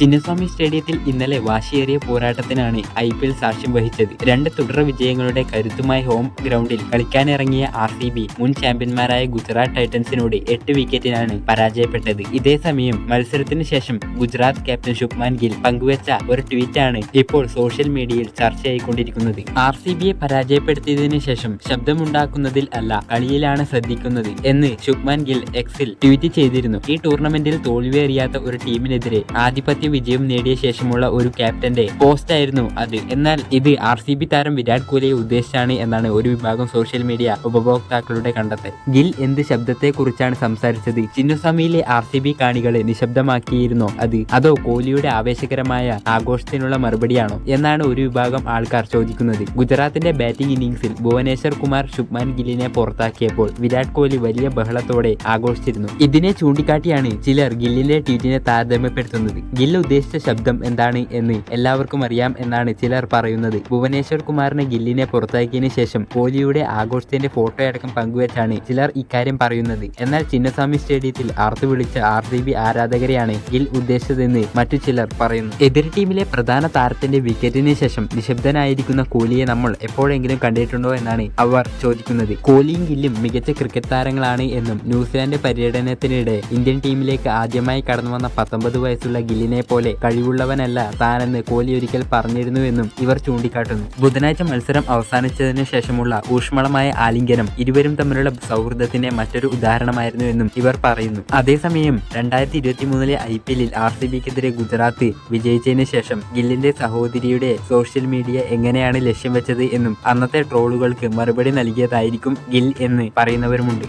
ചിന്നസ്വാമി സ്റ്റേഡിയത്തിൽ ഇന്നലെ വാശിയേറിയ പോരാട്ടത്തിനാണ് IPL സാക്ഷ്യം വഹിച്ചത്. 2 തുടർ വിജയങ്ങളുടെ കരുത്തുമായി ഹോം ഗ്രൗണ്ടിൽ കളിക്കാനിറങ്ങിയ RCB മുൻ ചാമ്പ്യന്മാരായ ഗുജറാത്ത് ടൈറ്റൻസിനോട് 8 വിക്കറ്റിനാണ് പരാജയപ്പെട്ടത്. ഇതേസമയം മത്സരത്തിന് ശേഷം ഗുജറാത്ത് ക്യാപ്റ്റൻ ശുഭ്മാൻ ഗിൽ പങ്കുവച്ച ഒരു ട്വീറ്റാണ് ഇപ്പോൾ സോഷ്യൽ മീഡിയയിൽ ചർച്ചയായിക്കൊണ്ടിരിക്കുന്നത്. RCBയെ പരാജയപ്പെടുത്തിയതിനു ശേഷം ശബ്ദമുണ്ടാക്കുന്നതിൽ അല്ല, കളിയിലാണ് ശ്രദ്ധിക്കുന്നത് എന്ന് ശുഭ്മാൻ ഗിൽ എക്സിൽ ട്വീറ്റ് ചെയ്തിരുന്നു. ഈ ടൂർണമെന്റിൽ തോൽവിയറിയാത്ത ഒരു ടീമിനെതിരെ ആധിപത്യ വിജയം നേടിയ ശേഷമുള്ള ഒരു ക്യാപ്റ്റന്റെ പോസ്റ്റായിരുന്നു അത്. എന്നാൽ ഇത് RCB താരം വിരാട് കോഹ്ലിയെ ഉദ്ദേശിച്ചാണ് എന്നാണ് ഒരു വിഭാഗം സോഷ്യൽ മീഡിയ ഉപഭോക്താക്കളുടെ കണ്ടെത്തൽ. ഗിൽ എന്ത് ശബ്ദത്തെക്കുറിച്ചാണ് സംസാരിച്ചത്? ചിന്നസ്വാമിയിലെ RCB കാണികളെ നിശബ്ദമാക്കിയിരുന്നോ അത്, അതോ കോഹ്ലിയുടെ ആവേശകരമായ ആഘോഷത്തിനുള്ള മറുപടിയാണോ എന്നാണ് ഒരു വിഭാഗം ആൾക്കാർ ചോദിക്കുന്നത്. ഗുജറാത്തിന്റെ ബാറ്റിംഗ് ഇന്നിംഗ്സിൽ ഭുവനേശ്വർ കുമാർ ശുഭ്മാൻ ഗില്ലിനെ പുറത്താക്കിയപ്പോൾ വിരാട് കോഹ്ലി വലിയ ബഹളത്തോടെ ആഘോഷിച്ചിരുന്നു. ഇതിനെ ചൂണ്ടിക്കാട്ടിയാണ് ചിലർ ഗില്ലിന്റെ ട്വീറ്റിനെ താരതമ്യപ്പെടുത്തുന്നത്. ഗിൽ ഉദ്ദേശിച്ച ശബ്ദം എന്താണ് എന്ന് എല്ലാവർക്കും അറിയാം എന്നാണ് ചിലർ പറയുന്നത്. ഭുവനേശ്വർ കുമാറിനെ ഗില്ലിനെ പുറത്താക്കിയതിനു ശേഷം കോഹ്ലിയുടെ ആഘോഷത്തിന്റെ ഫോട്ടോയടക്കം പങ്കുവച്ചാണ് ചിലർ ഇക്കാര്യം പറയുന്നത്. എന്നാൽ ചിന്നസ്വാമി സ്റ്റേഡിയത്തിൽ ആർത്തു വിളിച്ച RCB ആരാധകരെയാണ് ഗിൽ ഉദ്ദേശിച്ചതെന്ന് മറ്റു ചിലർ പറയുന്നു. എതിർ ടീമിലെ പ്രധാന താരത്തിന്റെ വിക്കറ്റിന് ശേഷം നിശബ്ദനായിരിക്കുന്ന കോഹ്ലിയെ നമ്മൾ എപ്പോഴെങ്കിലും കണ്ടിട്ടുണ്ടോ എന്നാണ് അവർ ചോദിക്കുന്നത്. കോഹ്ലിയും ഗില്ലും മികച്ച ക്രിക്കറ്റ് താരങ്ങളാണ് എന്നും ന്യൂസിലാൻഡ് പര്യടനത്തിനിടെ ഇന്ത്യൻ ടീമിലേക്ക് ആദ്യമായി കടന്നുവന്ന 19 വയസ്സുള്ള ഗില്ലിനെ പോലെ കഴിവുള്ളവനല്ല താനെന്ന് കോഹ്ലി ഒരിക്കൽ പറഞ്ഞിരുന്നുവെന്നും ഇവർ ചൂണ്ടിക്കാട്ടുന്നു. ബുധനാഴ്ച മത്സരം അവസാനിച്ചതിനു ശേഷമുള്ള ഊഷ്മളമായ ആലിംഗനം ഇരുവരും തമ്മിലുള്ള സൗഹൃദത്തിന്റെ മറ്റൊരു ഉദാഹരണമായിരുന്നുവെന്നും ഇവർ പറയുന്നു. അതേസമയം 2023 IPL RCBക്കെതിരെ ഗുജറാത്ത് വിജയിച്ചതിന് ശേഷം ഗില്ലിന്റെ സഹോദരിയുടെ സോഷ്യൽ മീഡിയ എങ്ങനെയാണ് ലക്ഷ്യം വെച്ചത് എന്നും അന്നത്തെ ട്രോളുകൾക്ക് മറുപടി നൽകിയതായിരിക്കും ഗിൽ എന്ന് പറയുന്നവരുമുണ്ട്.